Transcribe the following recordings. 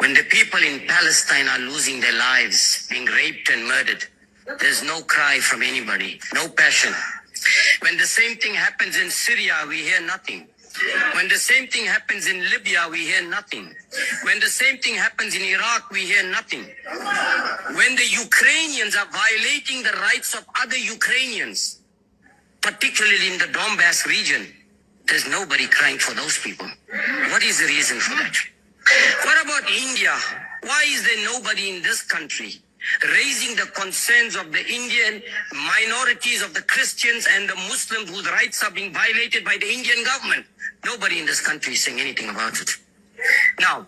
When the people in Palestine are losing their lives, being raped and murdered, there's no cry from anybody, no passion. When the same thing happens in Syria, we hear nothing. When the same thing happens in Libya, we hear nothing. When the same thing happens in Iraq, we hear nothing. When the Ukrainians are violating the rights of other Ukrainians, particularly in the Donbass region, there's nobody crying for those people. What is the reason for that? What about India? Why is there nobody in this country raising the concerns of the Indian minorities, of the Christians and the Muslims whose rights are being violated by the Indian government? Nobody in this country is saying anything about it. Now,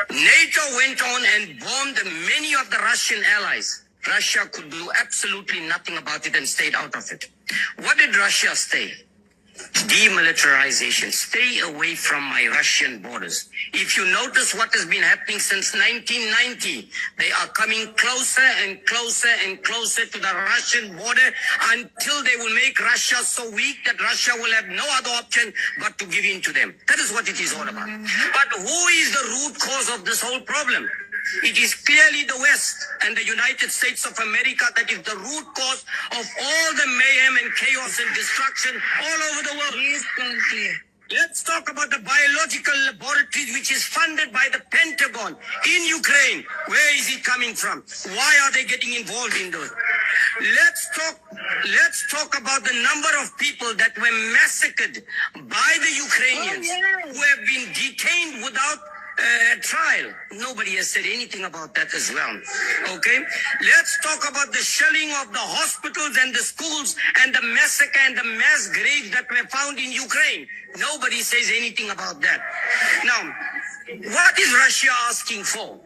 NATO went on and bombed many of the Russian allies. Russia could do absolutely nothing about it and stayed out of it. What did Russia say? Demilitarization. Stay away from my Russian borders. If you notice what has been happening since 1990, they are coming closer and closer and closer to the Russian border until they will make Russia so weak that Russia will have no other option but to give in to them. That is what it is all about. But who is the root cause of this whole problem? It is clearly the West and the United States of America that is the root cause of all the mayhem and chaos and destruction all over the world. Let's talk about the biological laboratory which is funded by the Pentagon in Ukraine. Where is it coming from? Why are they getting involved in those? Let's talk about the number of people that were massacred by the Ukrainians who have been detained without trial. Nobody has said anything about that as well. Okay? Let's talk about the shelling of the hospitals and the schools and the massacre and the mass graves that were found in Ukraine. Nobody says anything about that. Now, what is Russia asking for?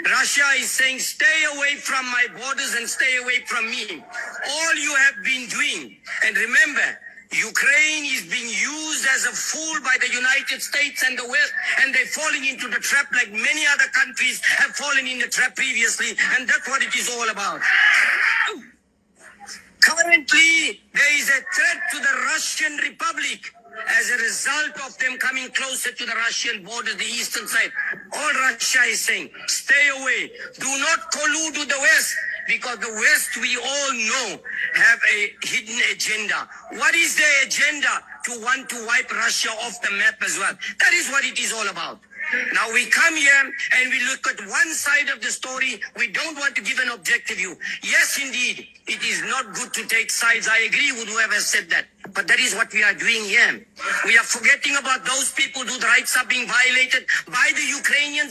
Russia is saying, stay away from my borders and stay away from me. All you have been doing, and remember, Ukraine is being used as a fool by the United States and the West, and they're falling into the trap like many other countries have fallen in the trap previously, and that's what it is all about. Currently, there is a threat to the Russian Republic as a result of them coming closer to the Russian border, the eastern side. All Russia is saying, stay away. Do not collude with the West, because the West, we all know, have a hidden agenda. What is their agenda? To want to wipe Russia off the map as well. That is what it is all about. Now we come here and we look at one side of the story. We don't want to give an objective view. Yes, indeed, it is not good to take sides. I agree with whoever said that. But that is what we are doing here. We are forgetting about those people whose rights are being violated by the Ukrainians.